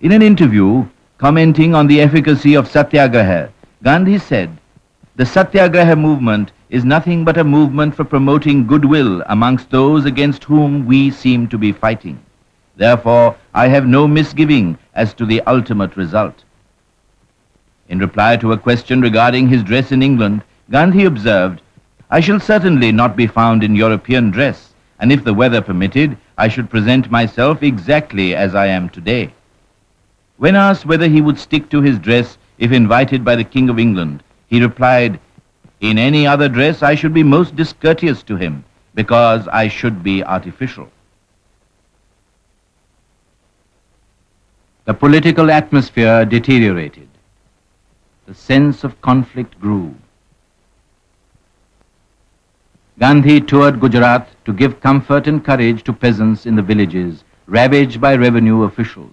In an interview, commenting on the efficacy of Satyagraha, Gandhi said, "The Satyagraha movement is nothing but a movement for promoting goodwill amongst those against whom we seem to be fighting. Therefore, I have no misgiving as to the ultimate result." In reply to a question regarding his dress in England, Gandhi observed, "I shall certainly not be found in European dress, and if the weather permitted, I should present myself exactly as I am today." When asked whether he would stick to his dress if invited by the King of England, he replied, "In any other dress I should be most discourteous to him, because I should be artificial." The political atmosphere deteriorated. The sense of conflict grew. Gandhi toured Gujarat to give comfort and courage to peasants in the villages ravaged by revenue officials.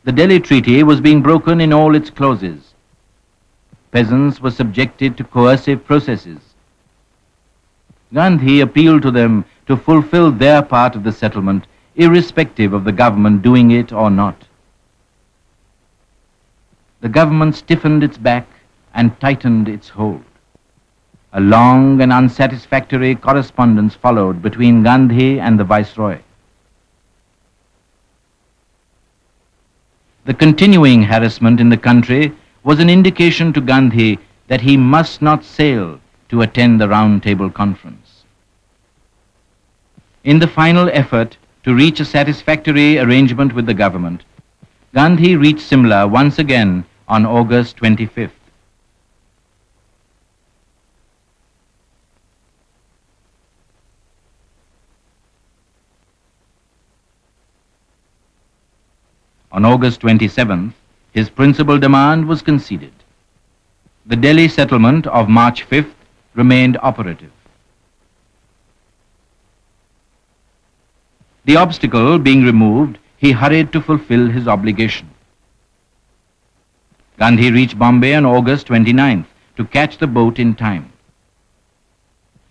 The Delhi Treaty was being broken in all its clauses. Peasants were subjected to coercive processes. Gandhi appealed to them to fulfill their part of the settlement, irrespective of the government doing it or not. The government stiffened its back and tightened its hold. A long and unsatisfactory correspondence followed between Gandhi and the Viceroy. The continuing harassment in the country was an indication to Gandhi that he must not sail to attend the Round Table Conference. In the final effort to reach a satisfactory arrangement with the government, Gandhi reached Simla once again on August 25th. On August 27th, his principal demand was conceded. The Delhi settlement of March 5th remained operative. The obstacle being removed, he hurried to fulfill his obligation. Gandhi reached Bombay on August 29th to catch the boat in time.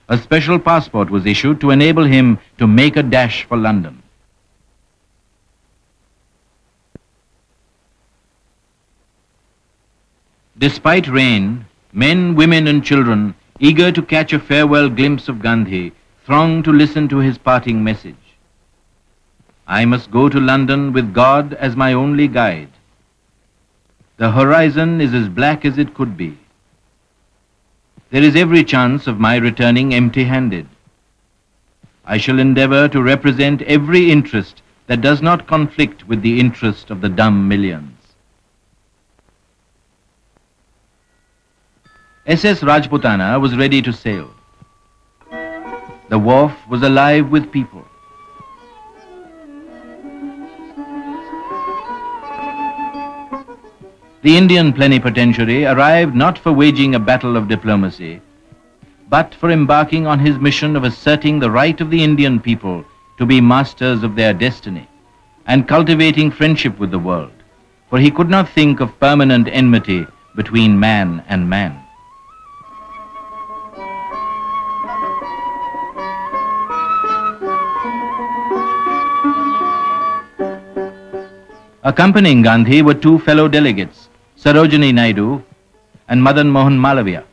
A special passport was issued to enable him to make a dash for London. Despite rain, men, women and children, eager to catch a farewell glimpse of Gandhi, thronged to listen to his parting message. "I must go to London with God as my only guide. The horizon is as black as it could be. There is every chance of my returning empty-handed. I shall endeavor to represent every interest that does not conflict with the interest of the dumb millions." SS Rajputana was ready to sail. The wharf was alive with people. The Indian plenipotentiary arrived not for waging a battle of diplomacy, but for embarking on his mission of asserting the right of the Indian people to be masters of their destiny and cultivating friendship with the world, for he could not think of permanent enmity between man and man. Accompanying Gandhi were two fellow delegates, Sarojini Naidu and Madan Mohan Malaviya.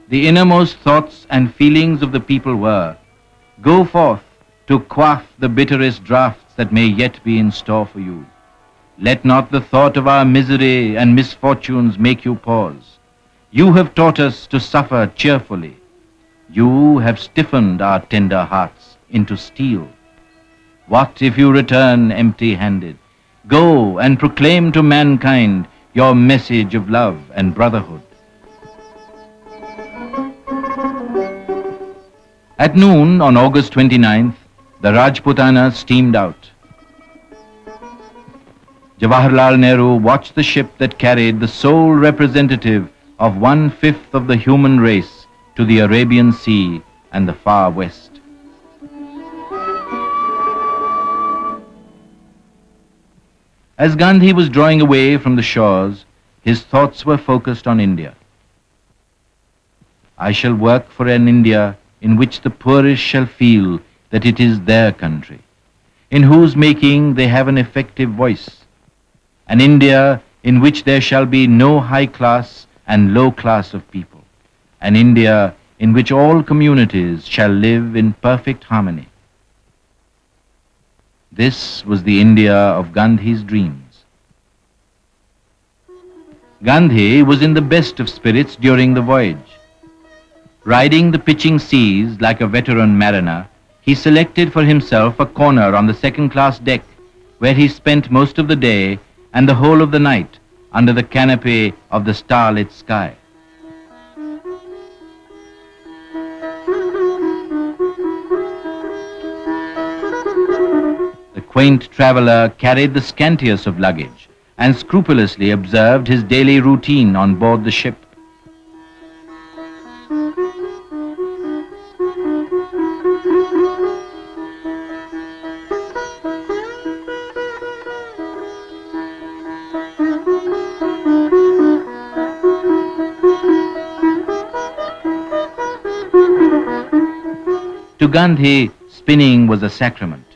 The innermost thoughts and feelings of the people were, "Go forth to quaff the bitterest draughts that may yet be in store for you. Let not the thought of our misery and misfortunes make you pause. You have taught us to suffer cheerfully. You have stiffened our tender hearts into steel. What if you return empty-handed? Go and proclaim to mankind your message of love and brotherhood." At noon on August 29th, the Rajputana steamed out. Jawaharlal Nehru watched the ship that carried the sole representative of 1/5 of the human race to the Arabian Sea and the far west. As Gandhi was drawing away from the shores, his thoughts were focused on India. I shall work for an India in which the poorest shall feel that it is their country, in whose making they have an effective voice, an India in which there shall be no high class and low class of people, an India in which all communities shall live in perfect harmony. This was the India of Gandhi's dreams. Gandhi was in the best of spirits during the voyage. Riding the pitching seas like a veteran mariner, he selected for himself a corner on the second-class deck where he spent most of the day and the whole of the night under the canopy of the starlit sky. The quaint traveler carried the scantiest of luggage and scrupulously observed his daily routine on board the ship. To Gandhi, spinning was a sacrament.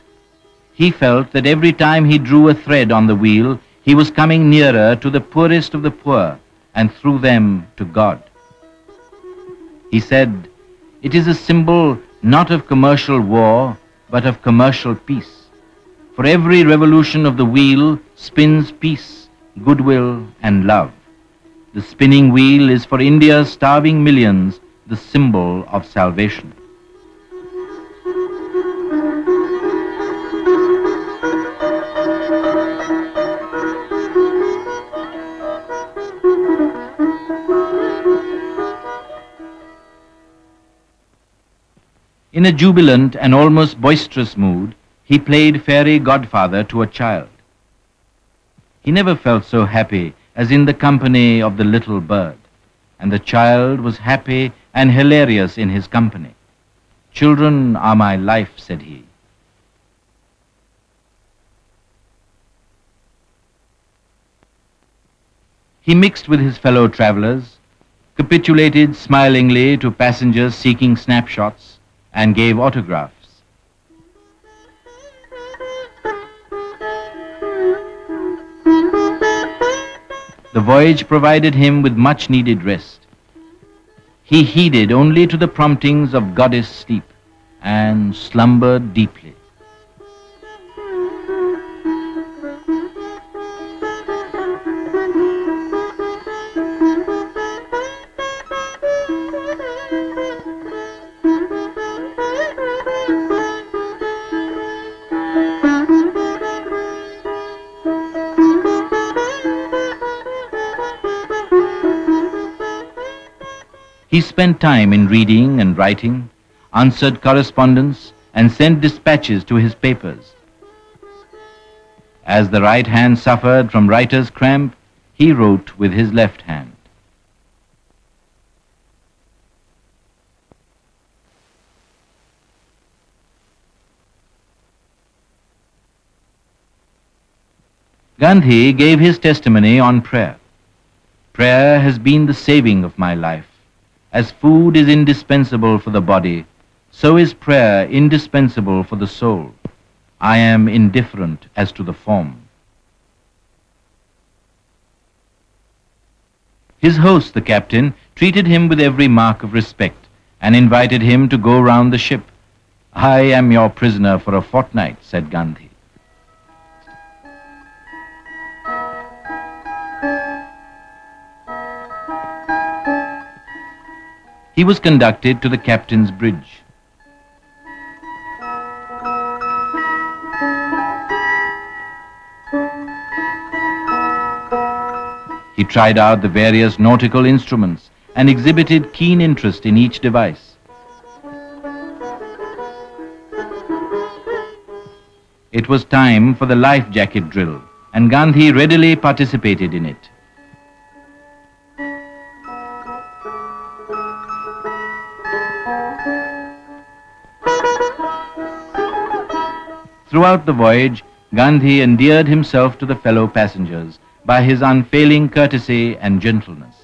He felt that every time he drew a thread on the wheel, he was coming nearer to the poorest of the poor and through them to God. He said, "It is a symbol not of commercial war, but of commercial peace. For every revolution of the wheel spins peace, goodwill, and love. The spinning wheel is for India's starving millions the symbol of salvation." In a jubilant and almost boisterous mood, he played fairy godfather to a child. He never felt so happy as in the company of the little bird, and the child was happy and hilarious in his company. "Children are my life," said he. He mixed with his fellow travelers, capitulated smilingly to passengers seeking snapshots, and gave autographs. The voyage provided him with much needed rest. He heeded only to the promptings of goddess sleep and slumbered deeply. He spent time in reading and writing, answered correspondence, and sent dispatches to his papers. As the right hand suffered from writer's cramp, he wrote with his left hand. Gandhi gave his testimony on prayer. "Prayer has been the saving of my life. As food is indispensable for the body, so is prayer indispensable for the soul. I am indifferent as to the form." His host, the captain, treated him with every mark of respect and invited him to go round the ship. "I am your prisoner for a fortnight," said Gandhi. He was conducted to the captain's bridge. He tried out the various nautical instruments and exhibited keen interest in each device. It was time for the life jacket drill, and Gandhi readily participated in it. Throughout the voyage, Gandhi endeared himself to the fellow passengers by his unfailing courtesy and gentleness.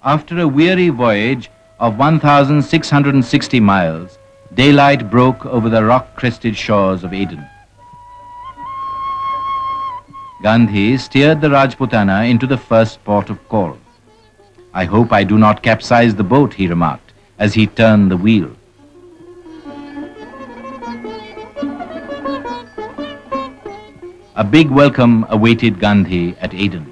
After a weary voyage of 1,660 miles, daylight broke over the rock-crested shores of Aden. Gandhi steered the Rajputana into the first port of call. "I hope I do not capsize the boat," he remarked as he turned the wheel. A big welcome awaited Gandhi at Aden.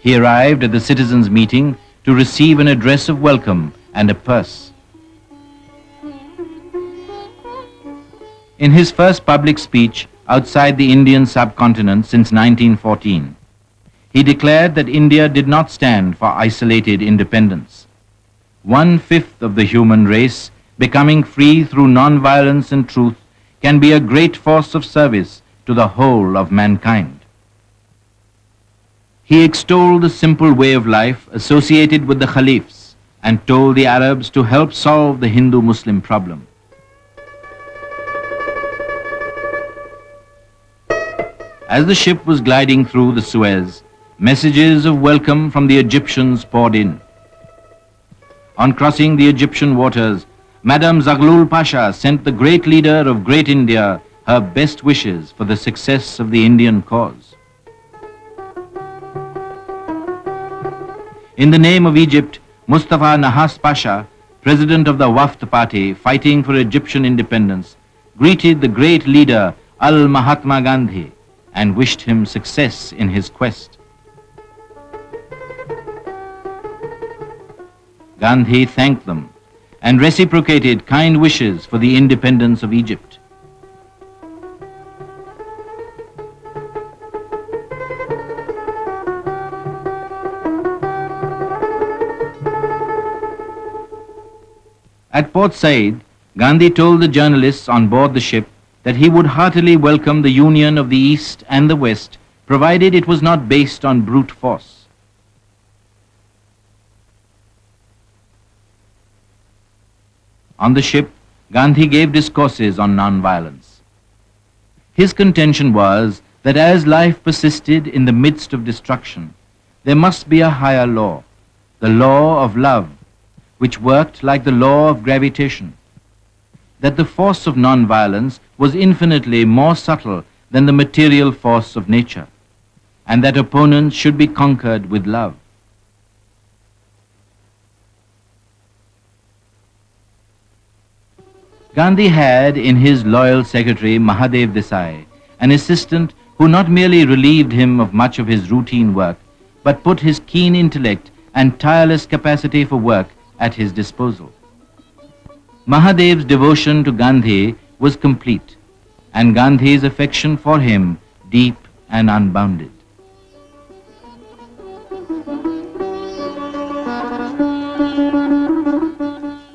He arrived at the citizens' meeting to receive an address of welcome and a purse. In his first public speech outside the Indian subcontinent since 1914, he declared that India did not stand for isolated independence. 1/5 of the human race becoming free through non-violence and truth can be a great force of service to the whole of mankind. He extolled the simple way of life associated with the Caliphs and told the Arabs to help solve the Hindu-Muslim problem. As the ship was gliding through the Suez, messages of welcome from the Egyptians poured in. On crossing the Egyptian waters, Madame Zaghlul Pasha sent the great leader of Great India her best wishes for the success of the Indian cause. In the name of Egypt, Mustafa Nahas Pasha, president of the Wafd party fighting for Egyptian independence, greeted the great leader Mahatma Gandhi and wished him success in his quest. Gandhi thanked them and reciprocated kind wishes for the independence of Egypt. At Port Said, Gandhi told the journalists on board the ship that he would heartily welcome the union of the East and the West, provided it was not based on brute force. On the ship, Gandhi gave discourses on non-violence. His contention was that as life persisted in the midst of destruction, there must be a higher law, the law of love, which worked like the law of gravitation, that the force of non-violence was infinitely more subtle than the material force of nature, and that opponents should be conquered with love. Gandhi had in his loyal secretary Mahadev Desai an assistant who not merely relieved him of much of his routine work, but put his keen intellect and tireless capacity for work at his disposal. Mahadev's devotion to Gandhi was complete, and Gandhi's affection for him deep and unbounded.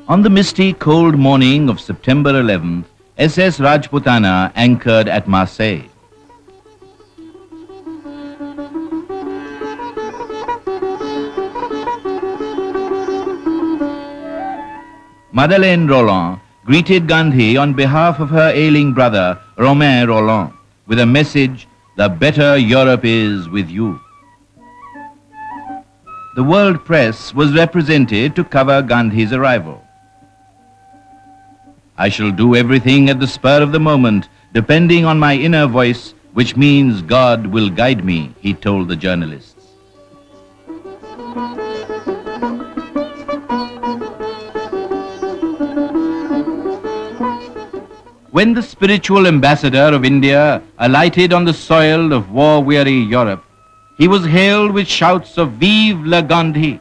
On the misty, cold morning of September 11th, SS Rajputana anchored at Marseille. Madeleine Roland greeted Gandhi on behalf of her ailing brother, Romain Roland, with a message, "The better Europe is with you." The world press was represented to cover Gandhi's arrival. "I shall do everything at the spur of the moment, depending on my inner voice, which means God will guide me," he told the journalists. When the spiritual ambassador of India alighted on the soil of war-weary Europe, he was hailed with shouts of "Vive le Gandhi!"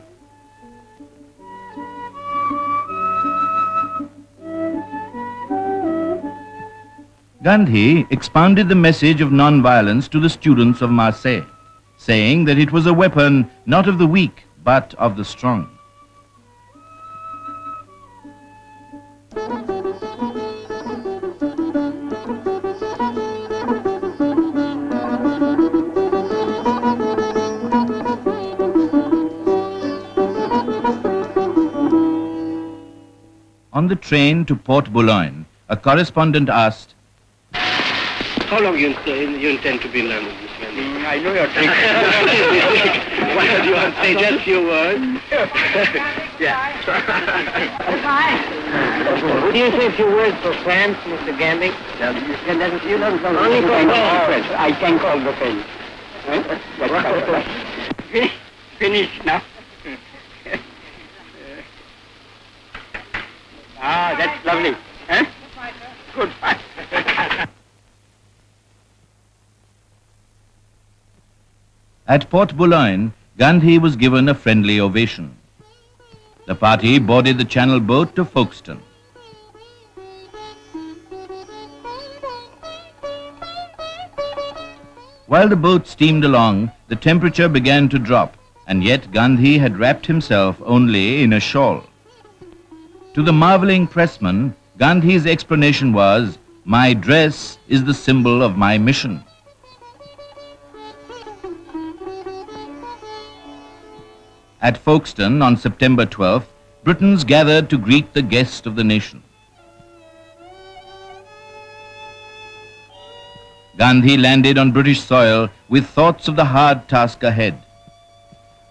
Gandhi expounded the message of non-violence to the students of Marseille, saying that it was a weapon not of the weak, but of the strong. On the train to Port Boulogne, a correspondent asked, "How long you intend to be in London, Miss Mandy?" I know your trick. Why don't you want to say just a few words? Would you say a few words for France, Mr. Gandhi? You don't know. Only for French. I can call the French. Finish now. That's lovely. Huh? Good. At Port Boulogne, Gandhi was given a friendly ovation. The party boarded the Channel boat to Folkestone. While the boat steamed along, the temperature began to drop, and yet Gandhi had wrapped himself only in a shawl. To the marveling pressman, Gandhi's explanation was, "My dress is the symbol of my mission." At Folkestone on September 12th, Britons gathered to greet the guest of the nation. Gandhi landed on British soil with thoughts of the hard task ahead.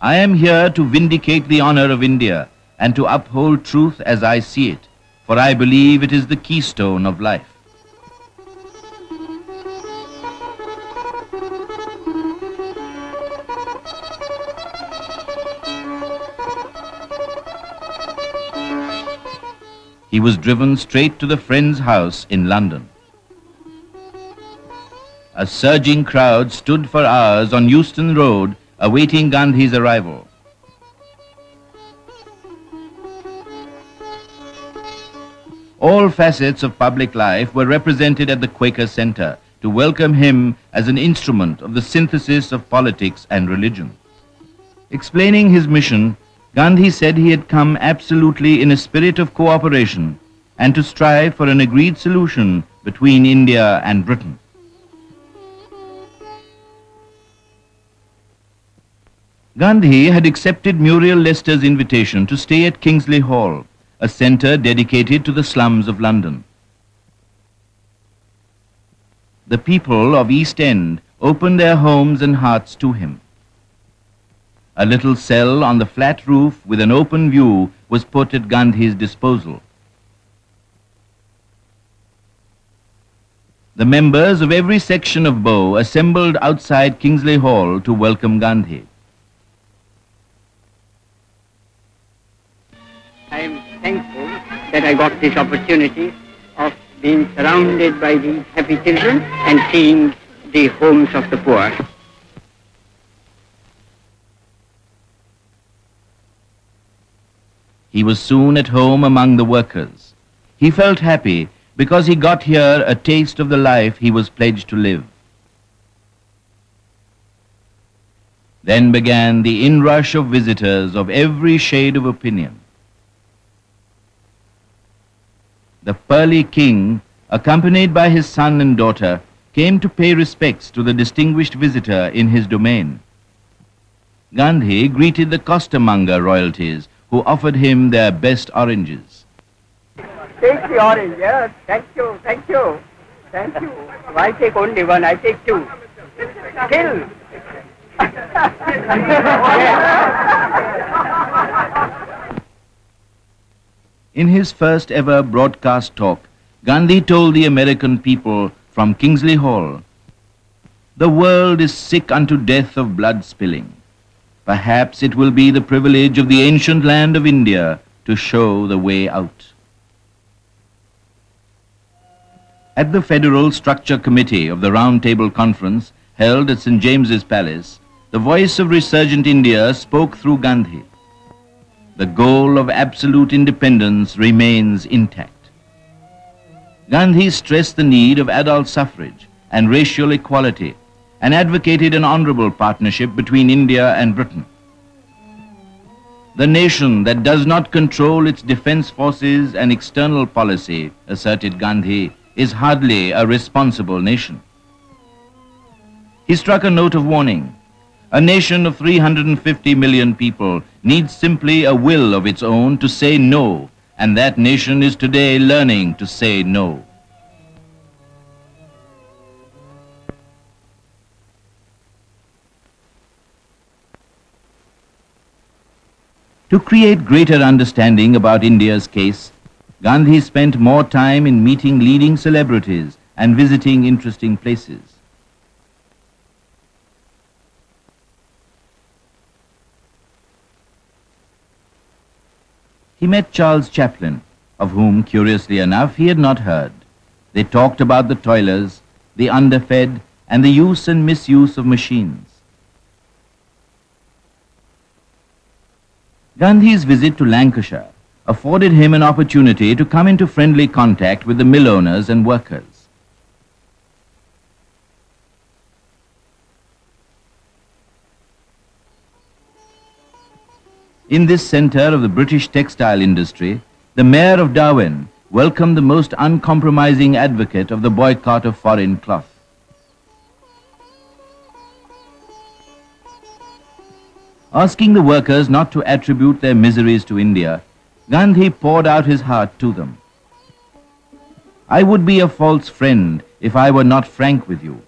"I am here to vindicate the honor of India and to uphold truth as I see it, for I believe it is the keystone of life." He was driven straight to the Friends' house in London. A surging crowd stood for hours on Euston Road awaiting Gandhi's arrival. All facets of public life were represented at the Quaker Center to welcome him as an instrument of the synthesis of politics and religion. Explaining his mission, Gandhi said he had come absolutely in a spirit of cooperation and to strive for an agreed solution between India and Britain. Gandhi had accepted Muriel Leicester's invitation to stay at Kingsley Hall, a centre dedicated to the slums of London. The people of East End opened their homes and hearts to him. A little cell on the flat roof with an open view was put at Gandhi's disposal. The members of every section of Bow assembled outside Kingsley Hall to welcome Gandhi. I am thankful that I got this opportunity of being surrounded by these happy children and seeing the homes of the poor. He was soon at home among the workers. He felt happy because he got here a taste of the life he was pledged to live. Then began the inrush of visitors of every shade of opinion. The Pearly King, accompanied by his son and daughter, came to pay respects to the distinguished visitor in his domain. Gandhi greeted the costermonger royalties who offered him their best oranges. Take the orange, yes. Thank you, thank you, thank you. I take only one, I take two. Kill. In his first ever broadcast talk, Gandhi told the American people from Kingsley Hall, "The world is sick unto death of blood spilling. Perhaps it will be the privilege of the ancient land of India to show the way out." At the Federal Structure Committee of the Round Table Conference held at St. James's Palace, the voice of resurgent India spoke through Gandhi. The goal of absolute independence remains intact. Gandhi stressed the need of adult suffrage and racial equality and advocated an honorable partnership between India and Britain. The nation that does not control its defense forces and external policy, asserted Gandhi, is hardly a responsible nation. He struck a note of warning. A nation of 350 million people needs simply a will of its own to say no And that nation is today learning to say no. To create greater understanding about India's case, Gandhi spent more time in meeting leading celebrities and visiting interesting places. He met Charles Chaplin, of whom, curiously enough, he had not heard. They talked about the toilers, the underfed, and the use and misuse of machines. Gandhi's visit to Lancashire afforded him an opportunity to come into friendly contact with the mill owners and workers. In this centre of the British textile industry, the Mayor of Darwin welcomed the most uncompromising advocate of the boycott of foreign cloth. Asking the workers not to attribute their miseries to India, Gandhi poured out his heart to them. I would be a false friend if I were not frank with you.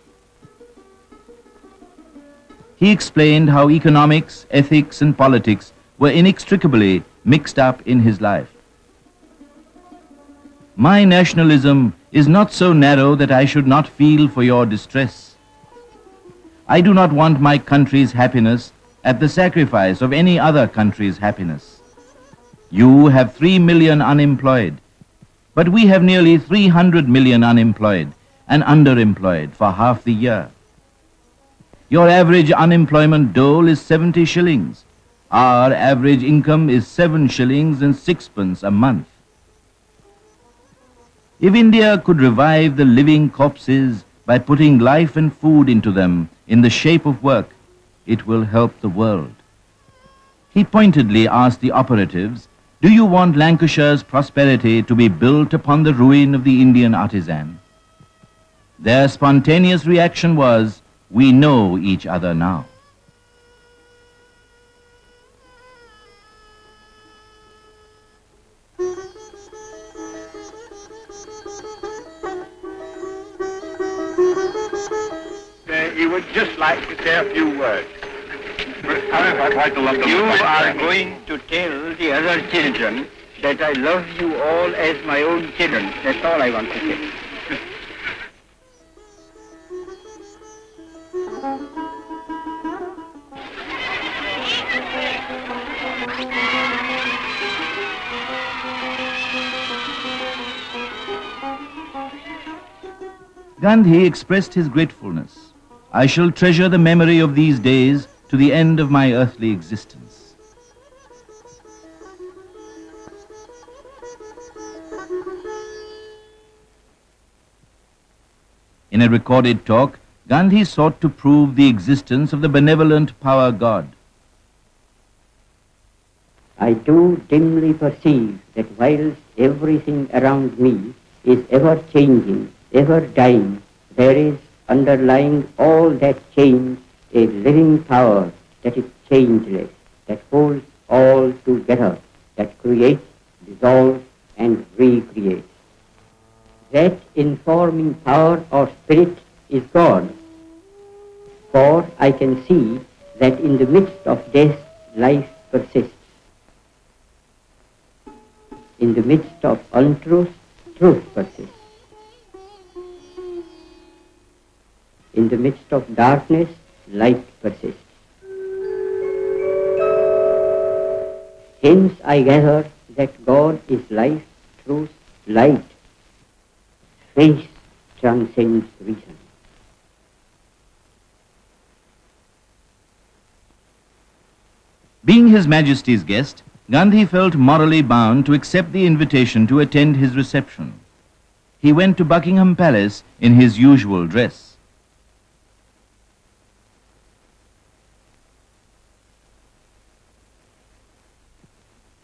He explained how economics, ethics, and politics were inextricably mixed up in his life. My nationalism is not so narrow that I should not feel for your distress. I do not want my country's happiness at the sacrifice of any other country's happiness. You have 3 million unemployed, but we have nearly 300 million unemployed and underemployed for half the year. Your average unemployment dole is 70 shillings. Our average income is 7 shillings and sixpence a month. If India could revive the living corpses by putting life and food into them in the shape of work, it will help the world. He pointedly asked the operatives, do you want Lancashire's prosperity to be built upon the ruin of the Indian artisan? Their spontaneous reaction was, we know each other now. He would just like to say a few words. I'd like to love them. You are going to tell the other children that I love you all as my own children. That's all I want to say. Gandhi expressed his gratefulness. I shall treasure the memory of these days to the end of my earthly existence. In a recorded talk, Gandhi sought to prove the existence of the benevolent power God. I do dimly perceive that whilst everything around me is ever changing, ever dying, there is underlying all that change a living power that is changeless, that holds all together, that creates, dissolves, and recreates. That informing power or spirit is God. For I can see that in the midst of death, life persists. In the midst of untruth, truth persists. In the midst of darkness, light persists. Hence I gather that God is life, truth, light. Faith transcends reason. Being His Majesty's guest, Gandhi felt morally bound to accept the invitation to attend his reception. He went to Buckingham Palace in his usual dress.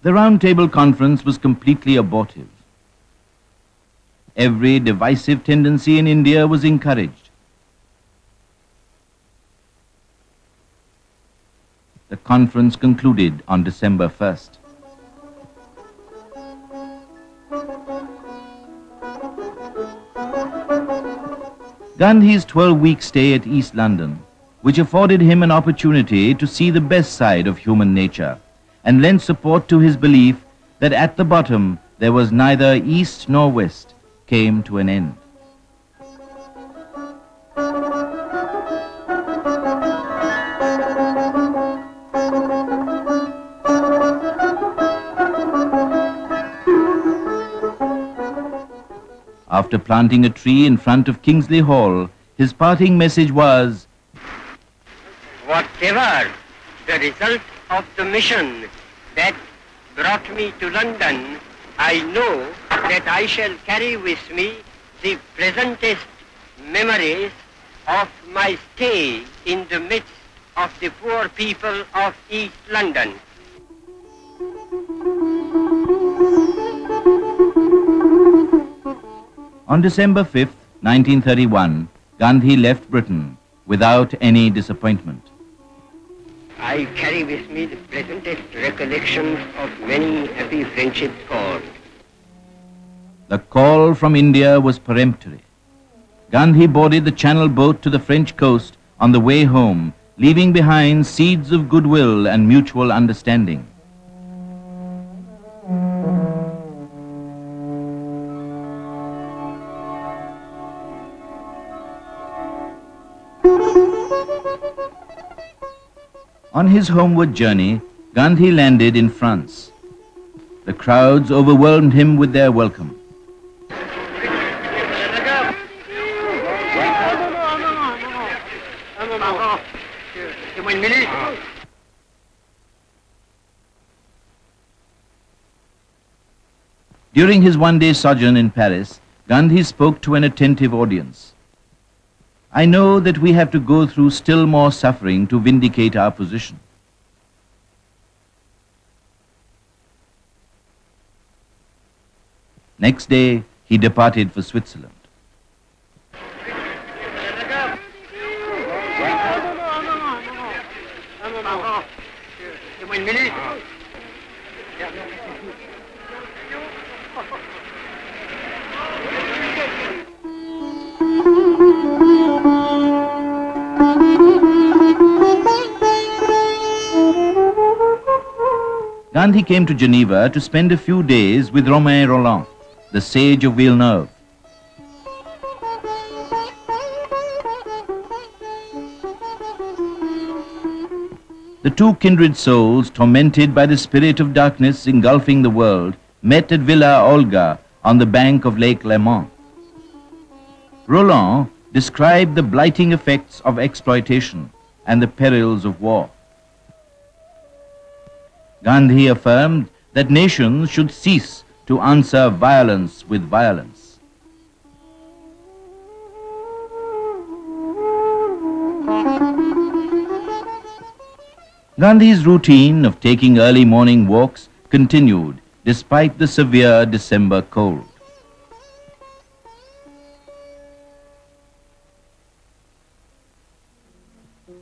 The Round Table Conference was completely abortive. Every divisive tendency in India was encouraged. The conference concluded on December 1st. Gandhi's 12-week stay at East London, which afforded him an opportunity to see the best side of human nature and lent support to his belief that at the bottom there was neither East nor West, came to an end. After planting a tree in front of Kingsley Hall, his parting message was, Whatever the result of the mission that brought me to London, I know that I shall carry with me the pleasantest memories of my stay in the midst of the poor people of East London. On December 5th, 1931, Gandhi left Britain without any disappointment. I carry with me the pleasantest recollections of many happy friendships formed. The call from India was peremptory. Gandhi boarded the Channel boat to the French coast on the way home, leaving behind seeds of goodwill and mutual understanding. On his homeward journey, Gandhi landed in France. The crowds overwhelmed him with their welcome. During his one-day sojourn in Paris, Gandhi spoke to an attentive audience. I know that we have to go through still more suffering to vindicate our position. Next day, he departed for Switzerland. Gandhi came to Geneva to spend a few days with Romain Rolland, the sage of Villeneuve. The two kindred souls, tormented by the spirit of darkness engulfing the world, met at Villa Olga on the bank of Lake Léman. Rolland described the blighting effects of exploitation and the perils of war. Gandhi affirmed that nations should cease to answer violence with violence. Gandhi's routine of taking early morning walks continued despite the severe December cold.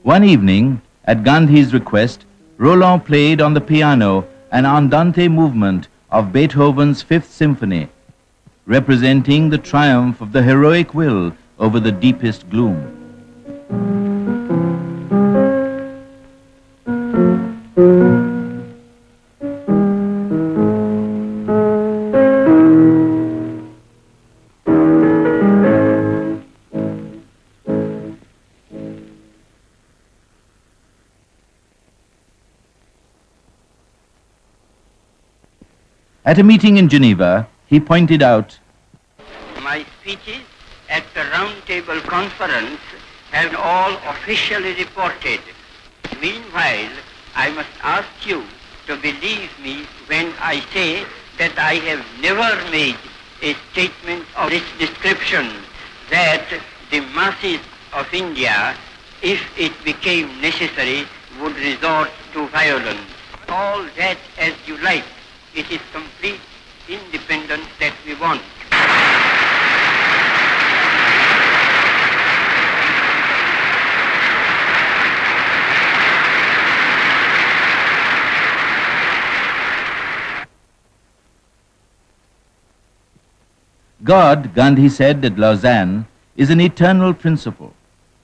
One evening, at Gandhi's request, Rolland played on the piano an andante movement of Beethoven's Fifth Symphony, representing the triumph of the heroic will over the deepest gloom. At a meeting in Geneva, he pointed out, My speeches at the Round Table Conference have all officially reported. Meanwhile, I must ask you to believe me when I say that I have never made a statement of this description, that the masses of India, if it became necessary, would resort to violence. All that as you like. It is complete independence that we want. God, Gandhi said at Lausanne, is an eternal principle.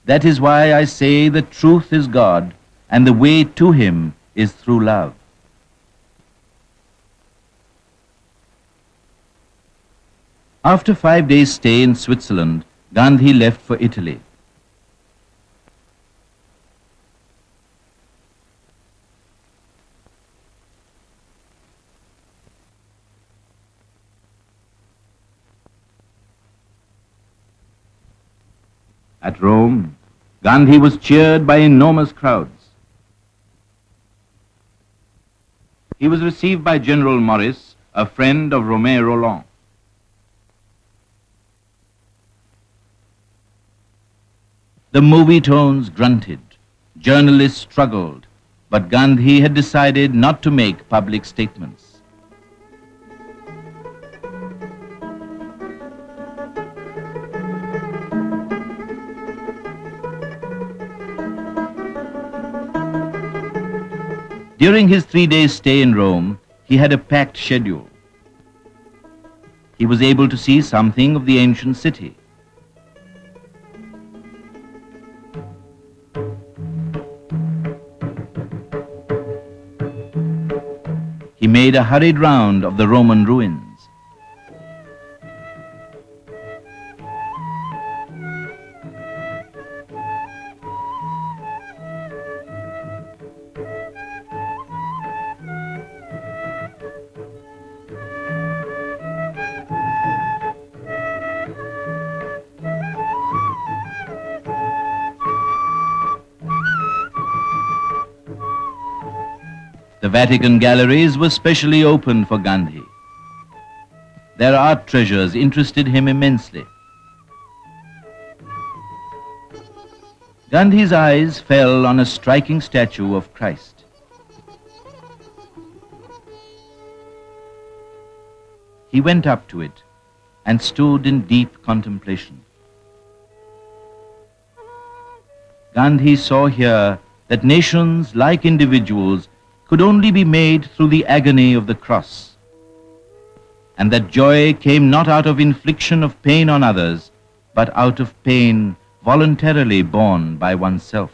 That is why I say that truth is God and the way to him is through love. After 5 days' stay in Switzerland, Gandhi left for Italy. At Rome, Gandhi was cheered by enormous crowds. He was received by General Maurice, a friend of Romain Rolland. The movie tones grunted, journalists struggled, but Gandhi had decided not to make public statements. During his 3 days' stay in Rome, he had a packed schedule. He was able to see something of the ancient city. He made a hurried round of the Roman ruins. The Vatican galleries were specially opened for Gandhi. Their art treasures interested him immensely. Gandhi's eyes fell on a striking statue of Christ. He went up to it and stood in deep contemplation. Gandhi saw here that nations, like individuals, could only be made through the agony of the cross, and that joy came not out of infliction of pain on others, but out of pain voluntarily borne by oneself.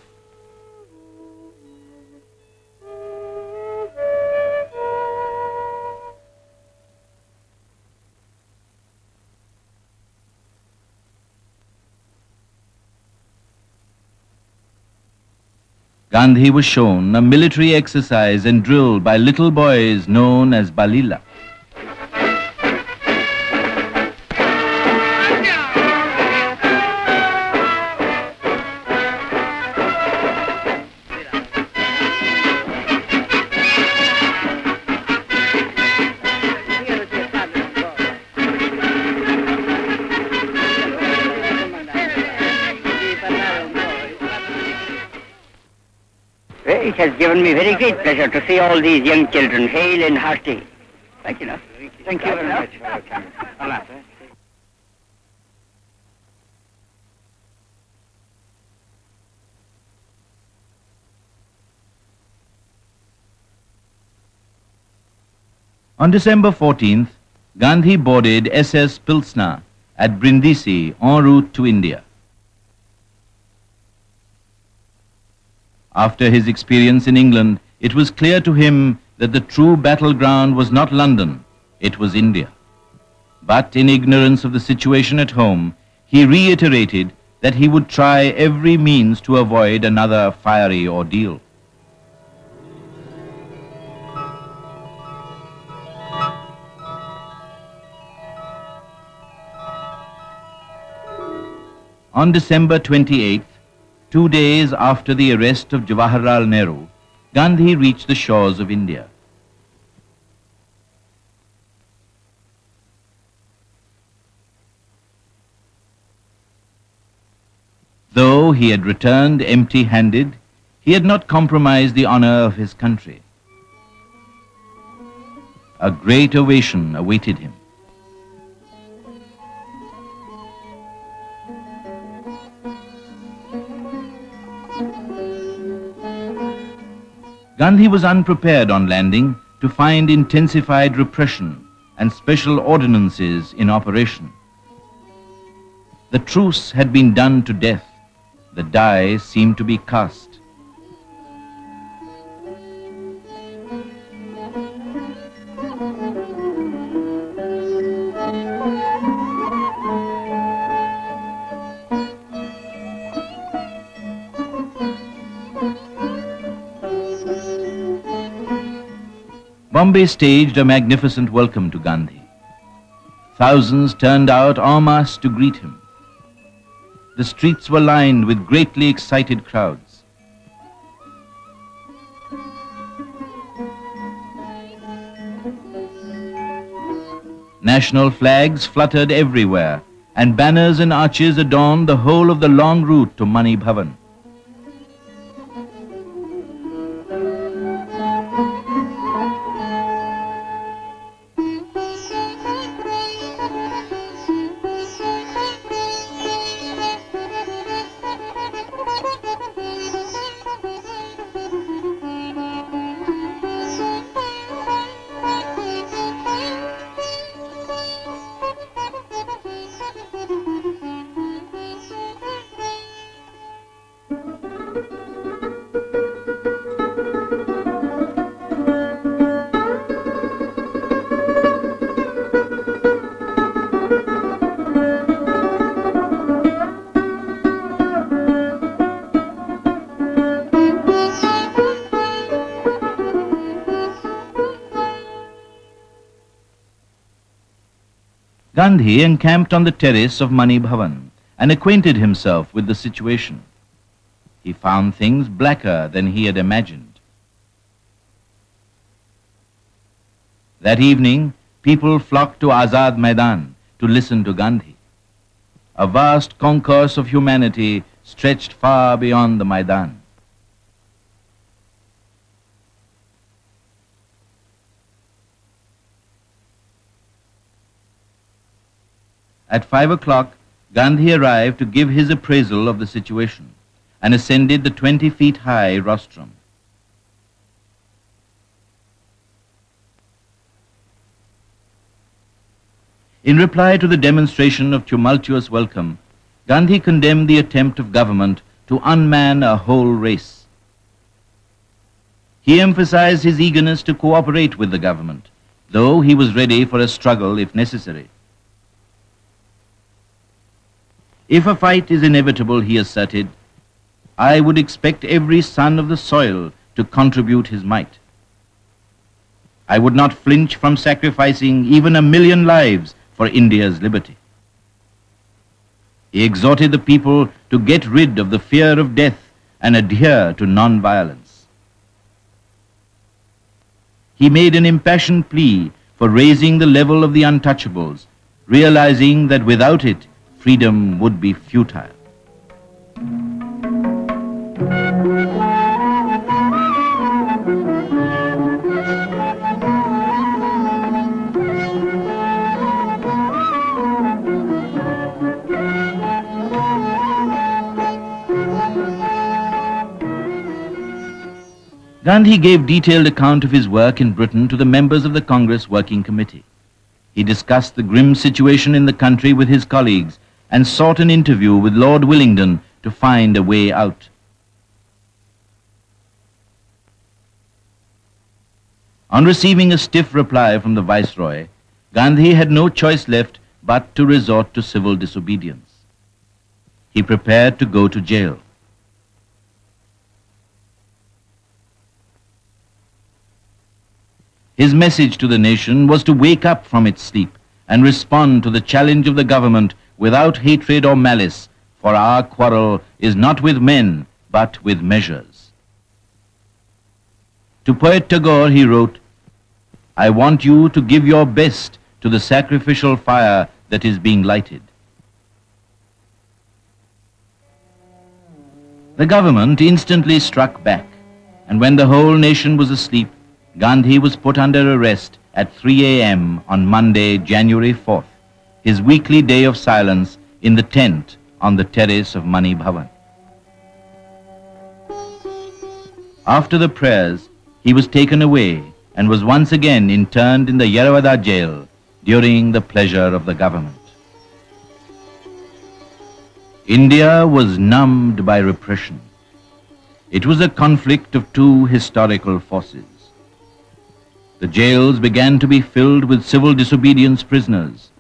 Gandhi was shown a military exercise and drill by little boys known as Balila. It has given me very great pleasure to see all these young children hale and hearty. Thank you. Thank you very much. On December 14th, Gandhi boarded SS Pilsner at Brindisi en route to India. After his experience in England, it was clear to him that the true battleground was not London, it was India. But in ignorance of the situation at home, he reiterated that he would try every means to avoid another fiery ordeal. On December 28th, 2 days after the arrest of Jawaharlal Nehru, Gandhi reached the shores of India. Though he had returned empty-handed, he had not compromised the honor of his country. A great ovation awaited him. Gandhi was unprepared on landing to find intensified repression and special ordinances in operation. The truce had been done to death. The die seemed to be cast. Bombay staged a magnificent welcome to Gandhi. Thousands turned out en masse to greet him. The streets were lined with greatly excited crowds. National flags fluttered everywhere, and banners and arches adorned the whole of the long route to Mani Bhavan. Gandhi encamped on the terrace of Mani Bhavan and acquainted himself with the situation. He found things blacker than he had imagined. That evening, people flocked to Azad Maidan to listen to Gandhi. A vast concourse of humanity stretched far beyond the Maidan. At 5 o'clock, Gandhi arrived to give his appraisal of the situation and ascended the 20 feet high rostrum. In reply to the demonstration of tumultuous welcome, Gandhi condemned the attempt of government to unman a whole race. He emphasized his eagerness to cooperate with the government, though he was ready for a struggle if necessary. If a fight is inevitable, he asserted, I would expect every son of the soil to contribute his might. I would not flinch from sacrificing even 1,000,000 lives for India's liberty. He exhorted the people to get rid of the fear of death and adhere to non-violence. He made an impassioned plea for raising the level of the untouchables, realizing that without it, freedom would be futile. Gandhi gave detailed account of his work in Britain to the members of the Congress Working Committee. He discussed the grim situation in the country with his colleagues and sought an interview with Lord Willingdon to find a way out. On receiving a stiff reply from the Viceroy, Gandhi had no choice left but to resort to civil disobedience. He prepared to go to jail. His message to the nation was to wake up from its sleep and respond to the challenge of the government without hatred or malice, for our quarrel is not with men, but with measures. To poet Tagore he wrote, I want you to give your best to the sacrificial fire that is being lighted. The government instantly struck back, and when the whole nation was asleep, Gandhi was put under arrest at 3 a.m. on Monday, January 4th, his weekly day of silence in the tent on the terrace of Mani Bhavan. After the prayers, he was taken away and was once again interned in the Yeravada jail during the pleasure of the government. India was numbed by repression. It was a conflict of two historical forces. The jails began to be filled with civil disobedience prisoners.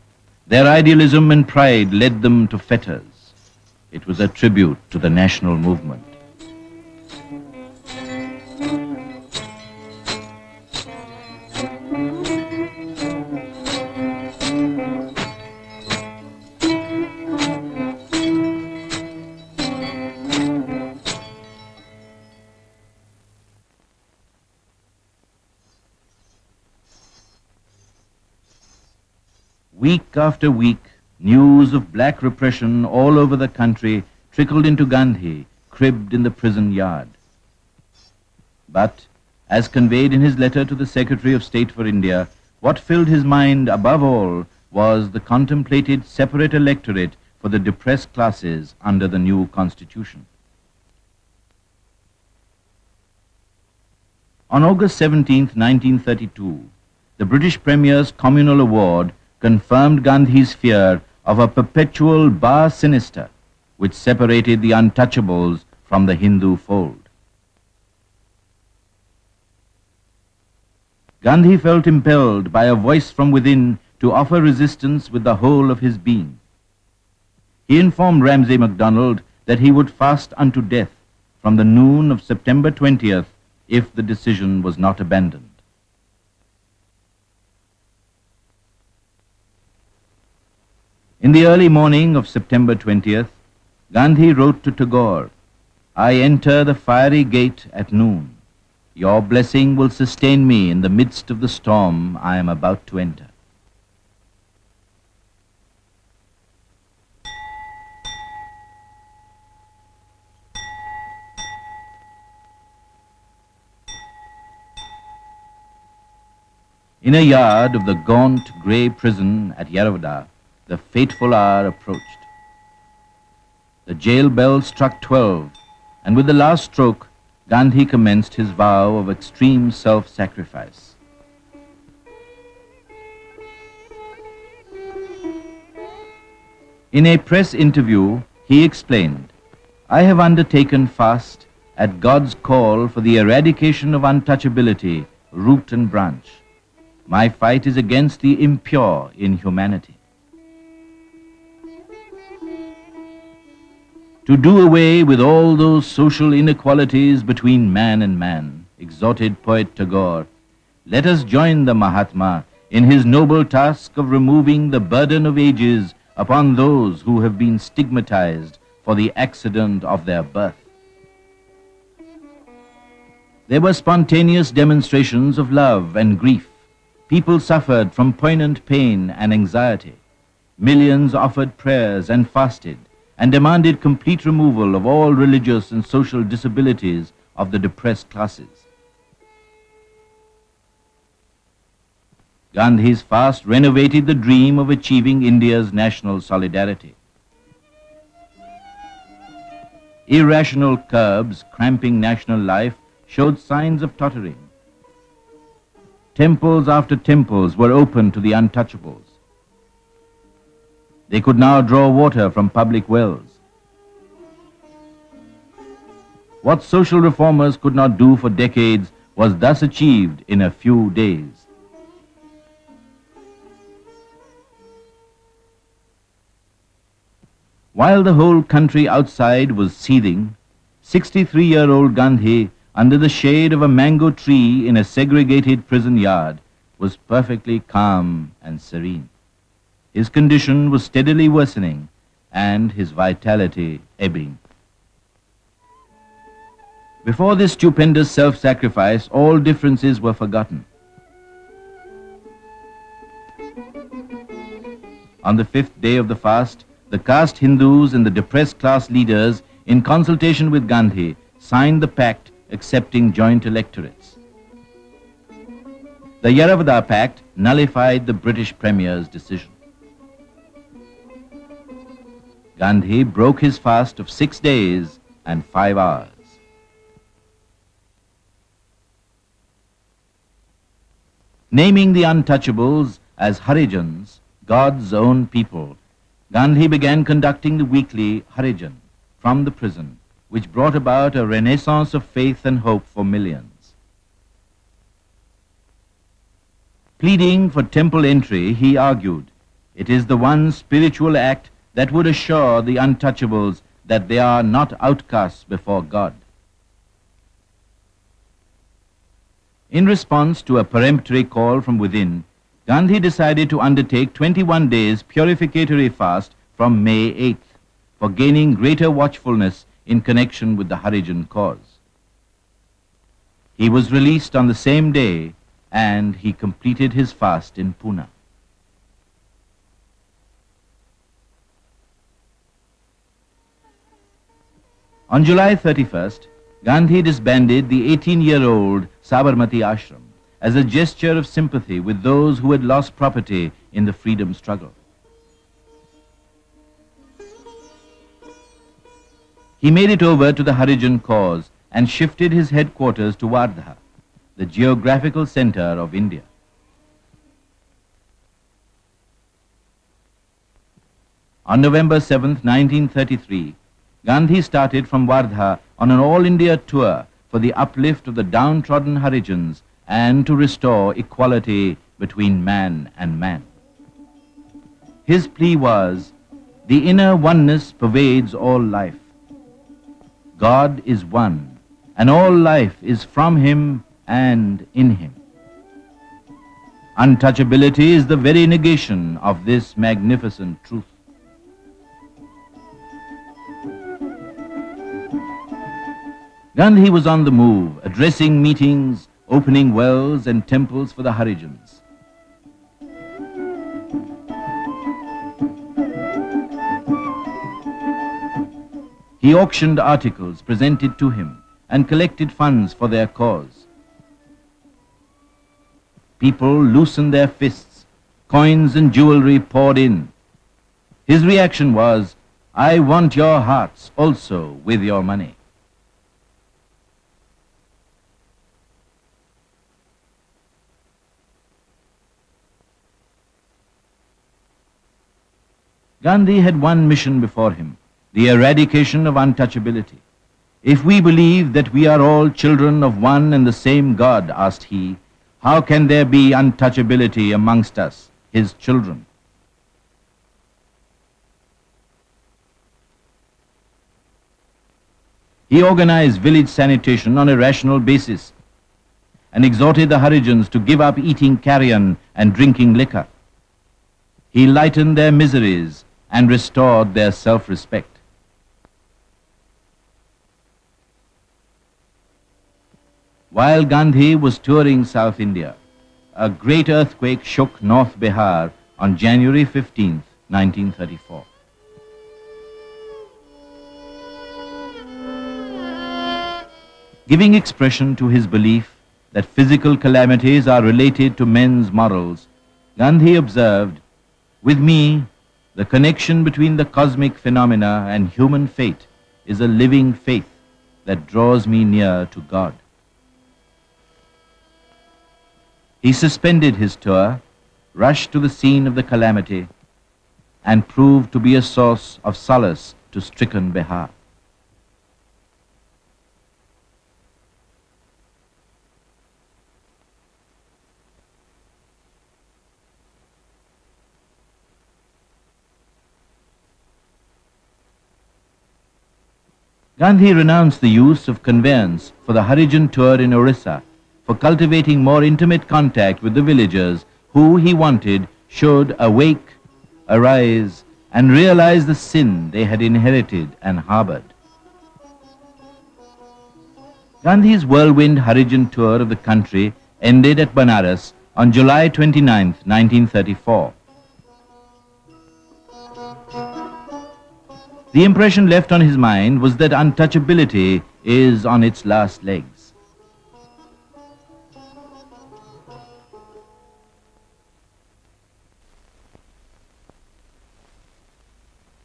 Their idealism and pride led them to fetters. It was a tribute to the national movement. Week after week, news of black repression all over the country trickled into Gandhi, cribbed in the prison yard. But, as conveyed in his letter to the Secretary of State for India, what filled his mind above all was the contemplated separate electorate for the depressed classes under the new constitution. On August 17, 1932, the British Premier's Communal Award confirmed Gandhi's fear of a perpetual bar sinister which separated the untouchables from the Hindu fold. Gandhi felt impelled by a voice from within to offer resistance with the whole of his being. He informed Ramsay MacDonald that he would fast unto death from the noon of September 20th if the decision was not abandoned. In the early morning of September 20th, Gandhi wrote to Tagore, "I enter the fiery gate at noon. Your blessing will sustain me in the midst of the storm I am about to enter." In a yard of the gaunt grey prison at Yeravada, the fateful hour approached. The jail bell struck 12, and with the last stroke, Gandhi commenced his vow of extreme self-sacrifice. In a press interview, he explained, "I have undertaken fast at God's call for the eradication of untouchability, root and branch. My fight is against the impure in humanity. To do away with all those social inequalities between man and man," exhorted poet Tagore, "let us join the Mahatma in his noble task of removing the burden of ages upon those who have been stigmatized for the accident of their birth." There were spontaneous demonstrations of love and grief. People suffered from poignant pain and anxiety. Millions offered prayers and fasted, and demanded complete removal of all religious and social disabilities of the depressed classes. Gandhi's fast renovated the dream of achieving India's national solidarity. Irrational curbs cramping national life showed signs of tottering. Temples after temples were open to the untouchables. They could now draw water from public wells. What social reformers could not do for decades was thus achieved in a few days. While the whole country outside was seething, 63-year-old Gandhi, under the shade of a mango tree in a segregated prison yard, was perfectly calm and serene. His condition was steadily worsening and his vitality ebbing. Before this stupendous self-sacrifice, all differences were forgotten. On the 5th day of the fast, the caste Hindus and the depressed class leaders, in consultation with Gandhi, signed the pact accepting joint electorates. The Yeravada Pact nullified the British Premier's decision. Gandhi broke his fast of 6 days and 5 hours. Naming the untouchables as Harijans, God's own people, Gandhi began conducting the weekly Harijan from the prison, which brought about a renaissance of faith and hope for millions. Pleading for temple entry, he argued, it is the one spiritual act that would assure the untouchables that they are not outcasts before God. In response to a peremptory call from within, Gandhi decided to undertake 21 days purificatory fast from May 8th for gaining greater watchfulness in connection with the Harijan cause. He was released on the same day and he completed his fast in Pune. On July 31st, Gandhi disbanded the 18-year-old Sabarmati Ashram as a gesture of sympathy with those who had lost property in the freedom struggle. He made it over to the Harijan cause and shifted his headquarters to Wardha, the geographical center of India. On November 7, 1933, Gandhi started from Wardha on an all-India tour for the uplift of the downtrodden Harijans and to restore equality between man and man. His plea was, the inner oneness pervades all life. God is one, and all life is from him and in him. Untouchability is the very negation of this magnificent truth. Gandhi was on the move, addressing meetings, opening wells and temples for the Harijans. He auctioned articles presented to him and collected funds for their cause. People loosened their fists, coins and jewelry poured in. His reaction was, I want your hearts also with your money. Gandhi had one mission before him, the eradication of untouchability. If we believe that we are all children of one and the same God, asked he, how can there be untouchability amongst us, his children? He organized village sanitation on a rational basis and exhorted the Harijans to give up eating carrion and drinking liquor. He lightened their miseries and restored their self-respect. While Gandhi was touring South India, a great earthquake shook North Bihar on January 15, 1934. Giving expression to his belief that physical calamities are related to men's morals, Gandhi observed, with me, the connection between the cosmic phenomena and human fate is a living faith that draws me near to God. He suspended his tour, rushed to the scene of the calamity, and proved to be a source of solace to stricken Bihar. Gandhi renounced the use of conveyance for the Harijan tour in Orissa for cultivating more intimate contact with the villagers who he wanted should awake, arise, and realize the sin they had inherited and harbored. Gandhi's whirlwind Harijan tour of the country ended at Banaras on July 29, 1934. The impression left on his mind was that untouchability is on its last legs.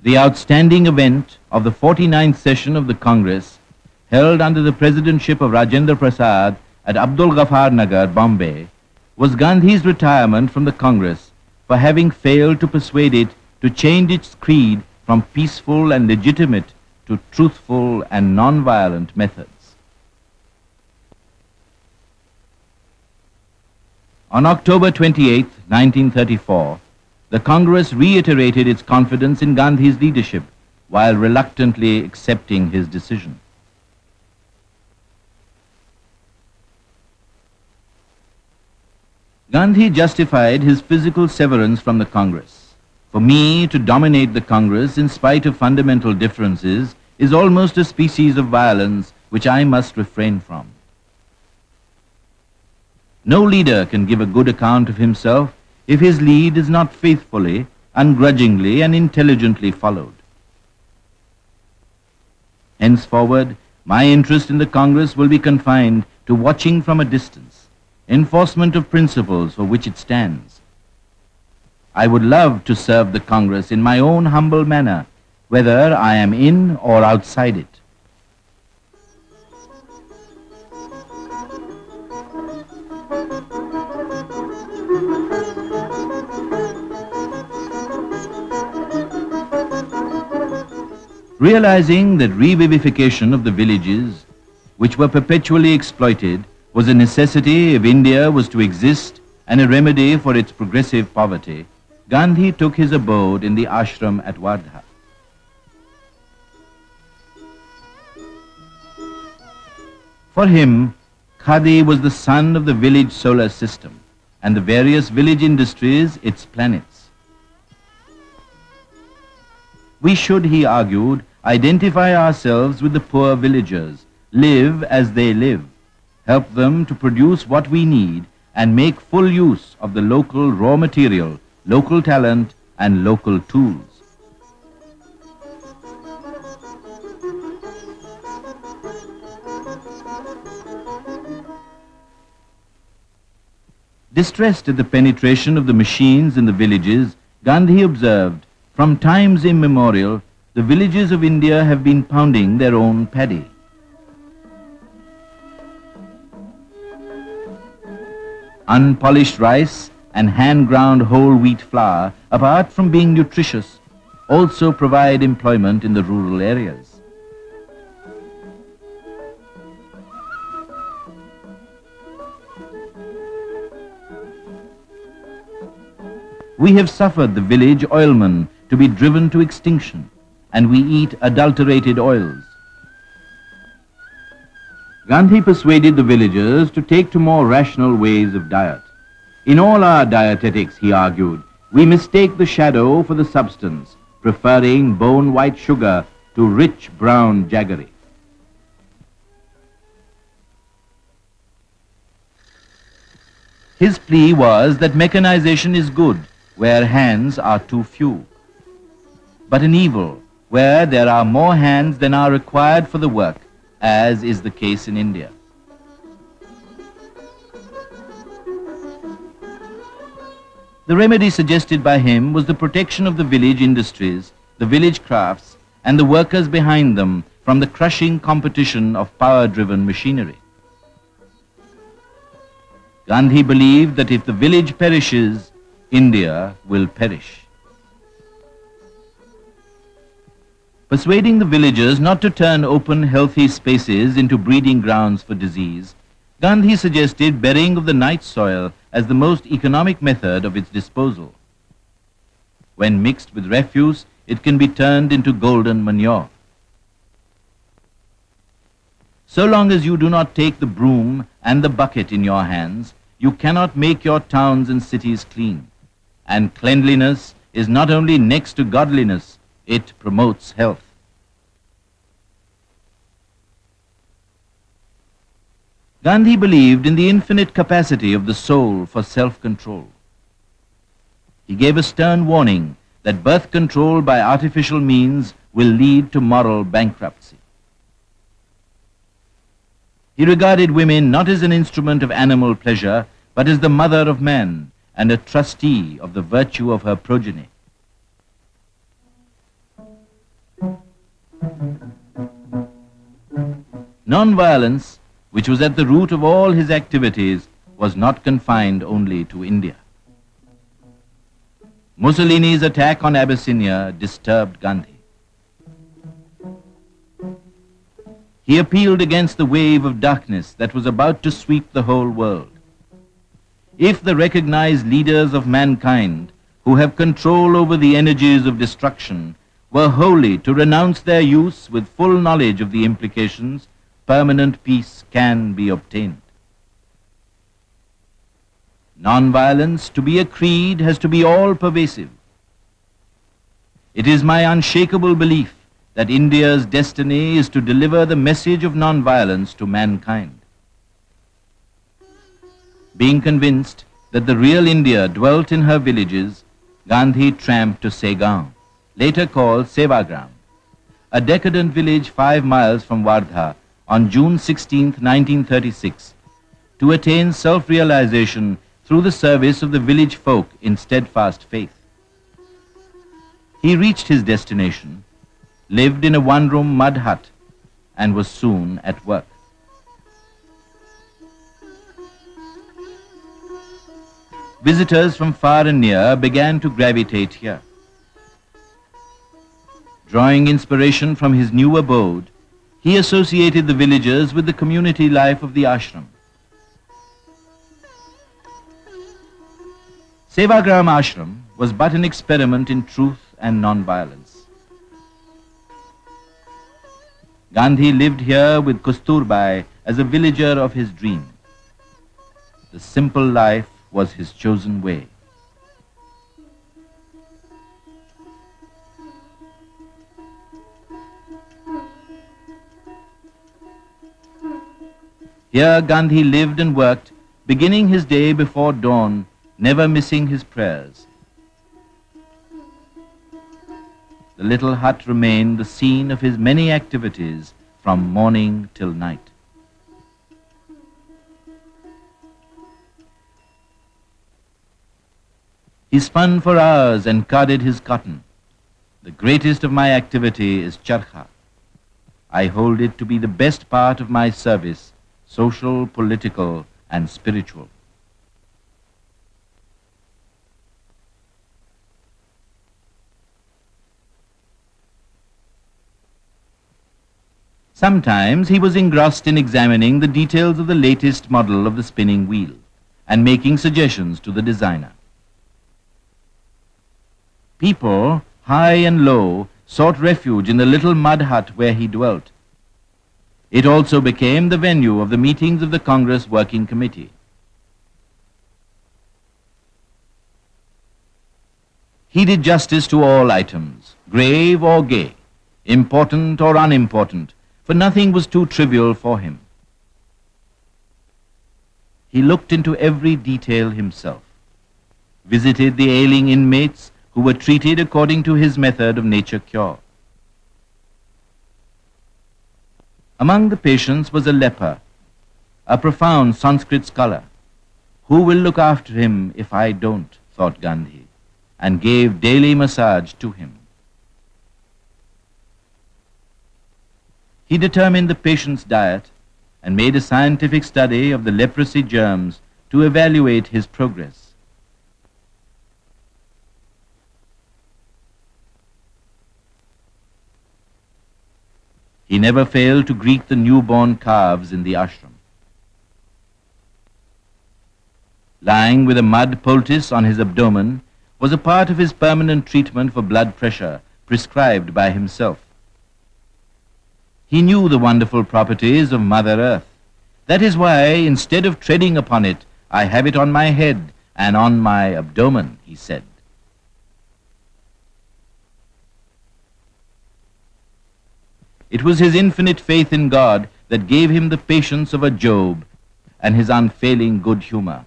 The outstanding event of the 49th session of the Congress, held under the presidentship of Rajendra Prasad at Abdul Ghaffar Nagar, Bombay, was Gandhi's retirement from the Congress for having failed to persuade it to change its creed from peaceful and legitimate to truthful and non-violent methods. On October 28, 1934, the Congress reiterated its confidence in Gandhi's leadership while reluctantly accepting his decision. Gandhi justified his physical severance from the Congress. For me to dominate the Congress in spite of fundamental differences is almost a species of violence which I must refrain from. No leader can give a good account of himself if his lead is not faithfully, ungrudgingly, and intelligently followed. Henceforward, my interest in the Congress will be confined to watching from a distance, enforcement of principles for which it stands. I would love to serve the Congress in my own humble manner, whether I am in or outside it. Realizing that revivification of the villages, which were perpetually exploited, was a necessity if India was to exist and a remedy for its progressive poverty, Gandhi took his abode in the ashram at Wardha. For him, Khadi was the sun of the village solar system and the various village industries its planets. We should, he argued, identify ourselves with the poor villagers, live as they live, help them to produce what we need, and make full use of the local raw material, local talent, and local tools. Distressed at the penetration of the machines in the villages, Gandhi observed, from times immemorial, the villages of India have been pounding their own paddy. Unpolished rice and hand-ground whole wheat flour, apart from being nutritious, also provide employment in the rural areas. We have suffered the village oilman to be driven to extinction, and we eat adulterated oils. Gandhi persuaded the villagers to take to more rational ways of diet. In all our dietetics, he argued, we mistake the shadow for the substance, preferring bone-white sugar to rich brown jaggery. His plea was that mechanization is good where hands are too few, but an evil where there are more hands than are required for the work, as is the case in India. The remedy suggested by him was the protection of the village industries, the village crafts, and the workers behind them from the crushing competition of power-driven machinery. Gandhi believed that if the village perishes, India will perish. Persuading the villagers not to turn open, healthy spaces into breeding grounds for disease, Gandhi suggested burying of the night soil as the most economic method of its disposal. When mixed with refuse, it can be turned into golden manure. So long as you do not take the broom and the bucket in your hands, you cannot make your towns and cities clean. And cleanliness is not only next to godliness, it promotes health. Gandhi believed in the infinite capacity of the soul for self-control. He gave a stern warning that birth control by artificial means will lead to moral bankruptcy. He regarded women not as an instrument of animal pleasure, but as the mother of man and a trustee of the virtue of her progeny. Non-violence, which was at the root of all his activities, was not confined only to India. Mussolini's attack on Abyssinia disturbed Gandhi. He appealed against the wave of darkness that was about to sweep the whole world. If the recognized leaders of mankind, who have control over the energies of destruction, were wholly to renounce their use with full knowledge of the implications, permanent peace can be obtained. Nonviolence, to be a creed, has to be all-pervasive. It is my unshakable belief that India's destiny is to deliver the message of nonviolence to mankind. Being convinced that the real India dwelt in her villages, Gandhi tramped to Segaon, later called Sevagram, a decadent village 5 miles from Wardha, on June 16, 1936, to attain self-realization through the service of the village folk in steadfast faith. He reached his destination, lived in a one-room mud hut, and was soon at work. Visitors from far and near began to gravitate here. Drawing inspiration from his new abode, he associated the villagers with the community life of the ashram. Sevagram Ashram was but an experiment in truth and non-violence. Gandhi lived here with Kasturbai as a villager of his dream. The simple life was his chosen way. Here Gandhi lived and worked, beginning his day before dawn, never missing his prayers. The little hut remained the scene of his many activities from morning till night. He spun for hours and carded his cotton. The greatest of my activity is charkha. I hold it to be the best part of my service, social, political, and spiritual. Sometimes he was engrossed in examining the details of the latest model of the spinning wheel and making suggestions to the designer. People, high and low, sought refuge in the little mud hut where he dwelt. It also became the venue of the meetings of the Congress Working Committee. He did justice to all items, grave or gay, important or unimportant, for nothing was too trivial for him. He looked into every detail himself, visited the ailing inmates who were treated according to his method of nature cure. Among the patients was a leper, a profound Sanskrit scholar. Who will look after him if I don't, thought Gandhi, and gave daily massage to him. He determined the patient's diet and made a scientific study of the leprosy germs to evaluate his progress. He never failed to greet the newborn calves in the ashram. Lying with a mud poultice on his abdomen was a part of his permanent treatment for blood pressure prescribed by himself. He knew the wonderful properties of Mother Earth. That is why, instead of treading upon it, I have it on my head and on my abdomen, he said. It was his infinite faith in God that gave him the patience of a Job and his unfailing good humor.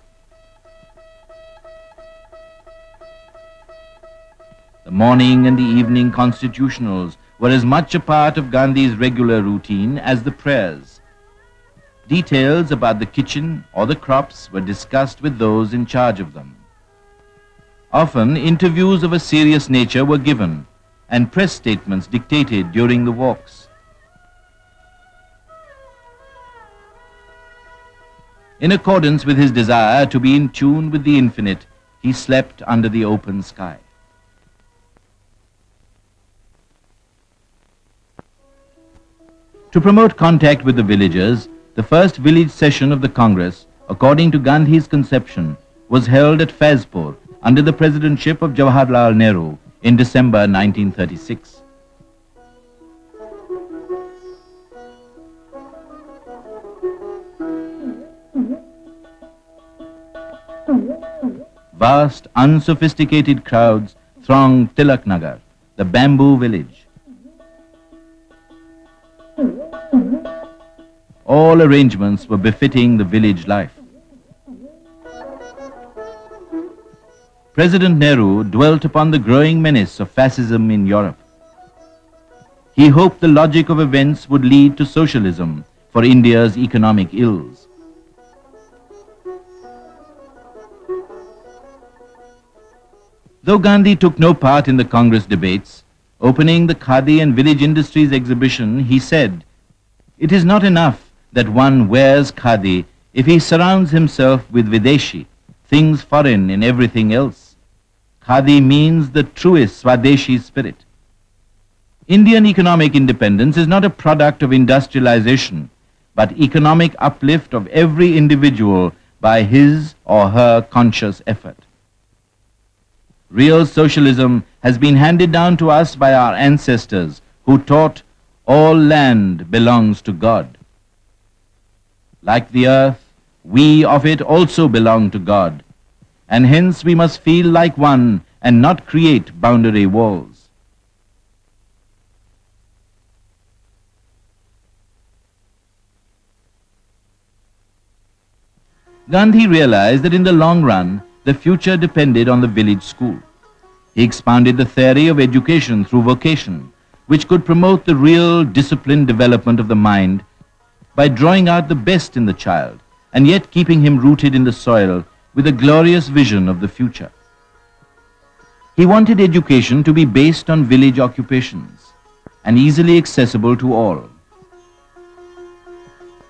The morning and the evening constitutionals were as much a part of Gandhi's regular routine as the prayers. Details about the kitchen or the crops were discussed with those in charge of them. Often, interviews of a serious nature were given and press statements dictated during the walks. In accordance with his desire to be in tune with the infinite, he slept under the open sky. To promote contact with the villagers, the first village session of the Congress, according to Gandhi's conception, was held at Faispur under the presidency of Jawaharlal Nehru in December 1936. Vast, unsophisticated crowds thronged Tilak Nagar, the bamboo village. All arrangements were befitting the village life. President Nehru dwelt upon the growing menace of fascism in Europe. He hoped the logic of events would lead to socialism for India's economic ills. Though Gandhi took no part in the Congress debates, opening the Khadi and Village Industries exhibition, he said, "It is not enough that one wears Khadi if he surrounds himself with Videshi, things foreign in everything else. Khadi means the truest Swadeshi spirit. Indian economic independence is not a product of industrialization, but economic uplift of every individual by his or her conscious effort. Real socialism has been handed down to us by our ancestors who taught all land belongs to God. Like the earth, we of it also belong to God, and hence we must feel like one and not create boundary walls." Gandhi realized that in the long run, the future depended on the village school. He expounded the theory of education through vocation, which could promote the real disciplined development of the mind by drawing out the best in the child and yet keeping him rooted in the soil with a glorious vision of the future. He wanted education to be based on village occupations and easily accessible to all.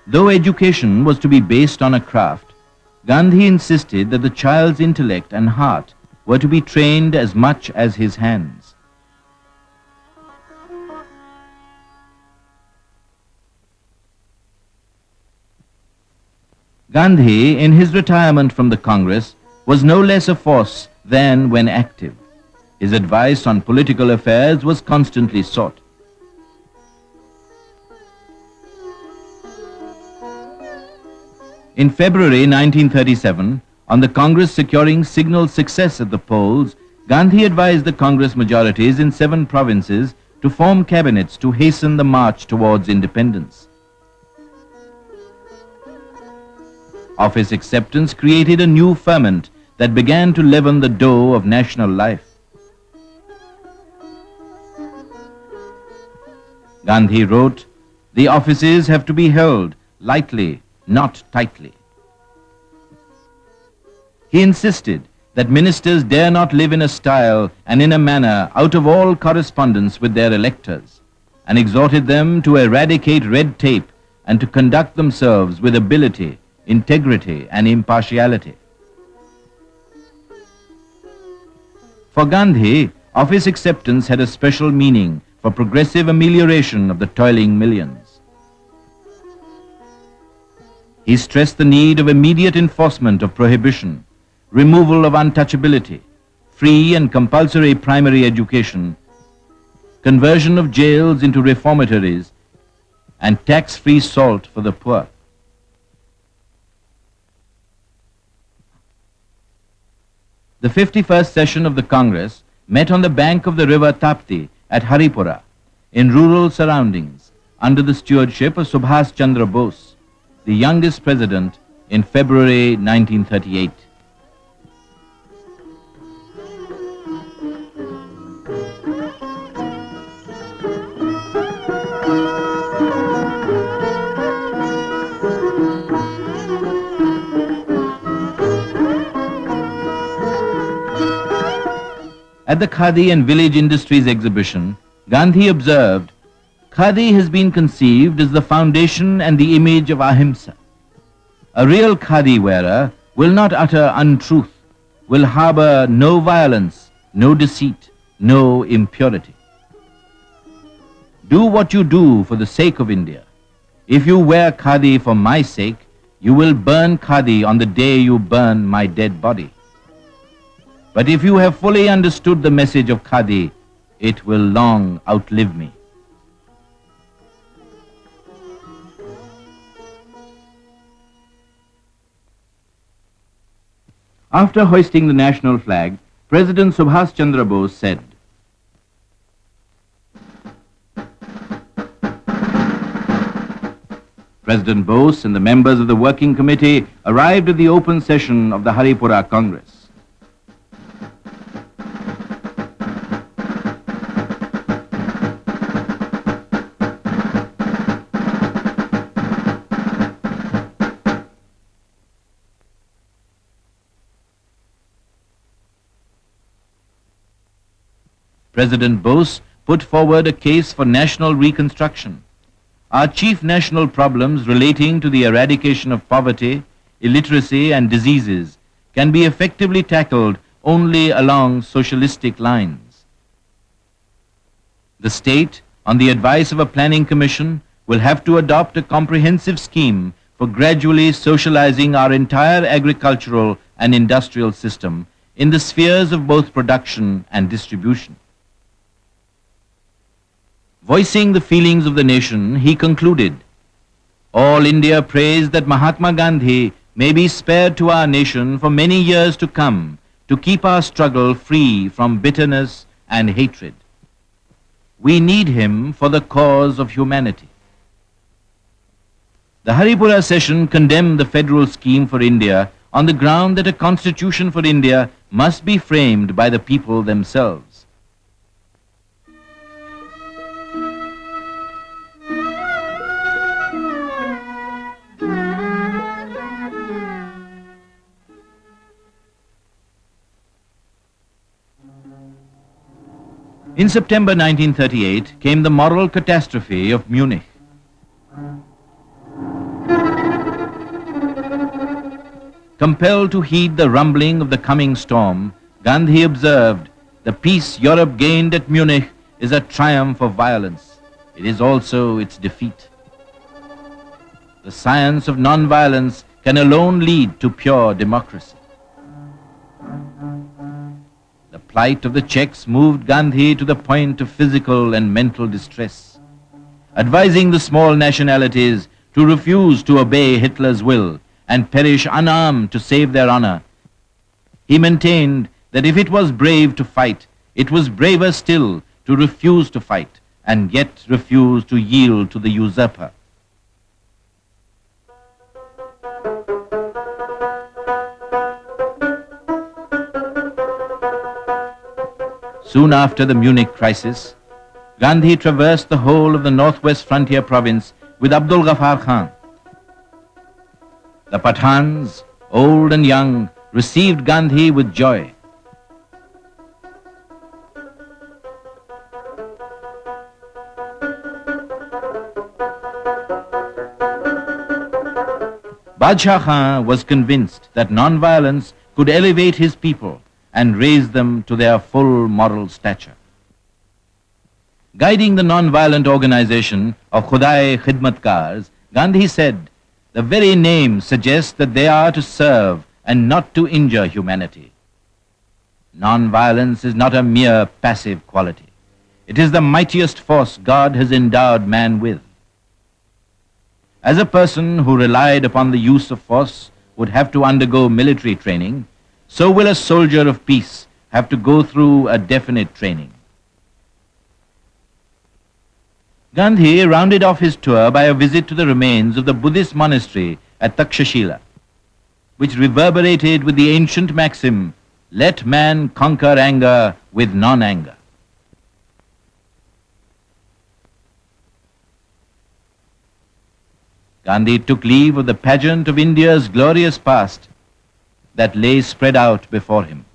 Though education was to be based on a craft, Gandhi insisted that the child's intellect and heart were to be trained as much as his hands. Gandhi, in his retirement from the Congress, was no less a force than when active. His advice on political affairs was constantly sought. In February 1937, on the Congress securing signal success at the polls, Gandhi advised the Congress majorities in 7 provinces to form cabinets to hasten the march towards independence. Office acceptance created a new ferment that began to leaven the dough of national life. Gandhi wrote, "The offices have to be held lightly, not tightly." He insisted that ministers dare not live in a style and in a manner out of all correspondence with their electors, and exhorted them to eradicate red tape and to conduct themselves with ability, integrity, and impartiality. For Gandhi, office acceptance had a special meaning for progressive amelioration of the toiling millions. He stressed the need of immediate enforcement of prohibition, removal of untouchability, free and compulsory primary education, conversion of jails into reformatories, and tax-free salt for the poor. The 51st session of the Congress met on the bank of the river Tapti at Haripura, in rural surroundings, under the stewardship of Subhas Chandra Bose, the youngest president, in February 1938. At the Khadi and Village Industries exhibition, Gandhi observed, "Khadi has been conceived as the foundation and the image of ahimsa. A real Khadi wearer will not utter untruth, will harbor no violence, no deceit, no impurity. Do what you do for the sake of India, If you wear khadi for my sake, you will burn khadi on the day you burn my dead body. But if you have fully understood the message of khadi, it will long outlive me. After hoisting the national flag, President Subhas Chandra Bose said, President Bose and the members of the working committee arrived at the open session of the Haripura Congress. President Bose put forward a case for national reconstruction. Our chief national problems relating to the eradication of poverty, illiteracy and diseases can be effectively tackled only along socialistic lines. The state, on the advice of a planning commission, will have to adopt a comprehensive scheme for gradually socializing our entire agricultural and industrial system in the spheres of both production and distribution. Voicing the feelings of the nation, he concluded, All India prays that Mahatma Gandhi may be spared to our nation for many years to come to keep our struggle free from bitterness and hatred. We need him for the cause of humanity. The Haripura session condemned the federal scheme for India on the ground that a constitution for India must be framed by the people themselves. In September 1938 came the moral catastrophe of Munich. Compelled to heed the rumbling of the coming storm, Gandhi observed, the peace Europe gained at Munich is a triumph of violence. It is also its defeat. The science of non-violence can alone lead to pure democracy. The plight of the Czechs moved Gandhi to the point of physical and mental distress. Advising the small nationalities to refuse to obey Hitler's will and perish unarmed to save their honor, he maintained that if it was brave to fight, it was braver still to refuse to fight and yet refuse to yield to the usurper. Soon after the Munich crisis, Gandhi traversed the whole of the northwest frontier province with Abdul Ghaffar Khan. The Pathans, old and young, received Gandhi with joy. Badshah Khan was convinced that non-violence could elevate his people and raise them to their full moral stature. Guiding the non-violent organization of Khudai Khidmatkars, Gandhi said, the very name suggests that they are to serve and not to injure humanity. Non-violence is not a mere passive quality. It is the mightiest force God has endowed man with. As a person who relied upon the use of force would have to undergo military training, so will a soldier of peace have to go through a definite training. Gandhi rounded off his tour by a visit to the remains of the Buddhist monastery at Takshashila, which reverberated with the ancient maxim, let man conquer anger with non-anger. Gandhi took leave of the pageant of India's glorious past that lay spread out before him.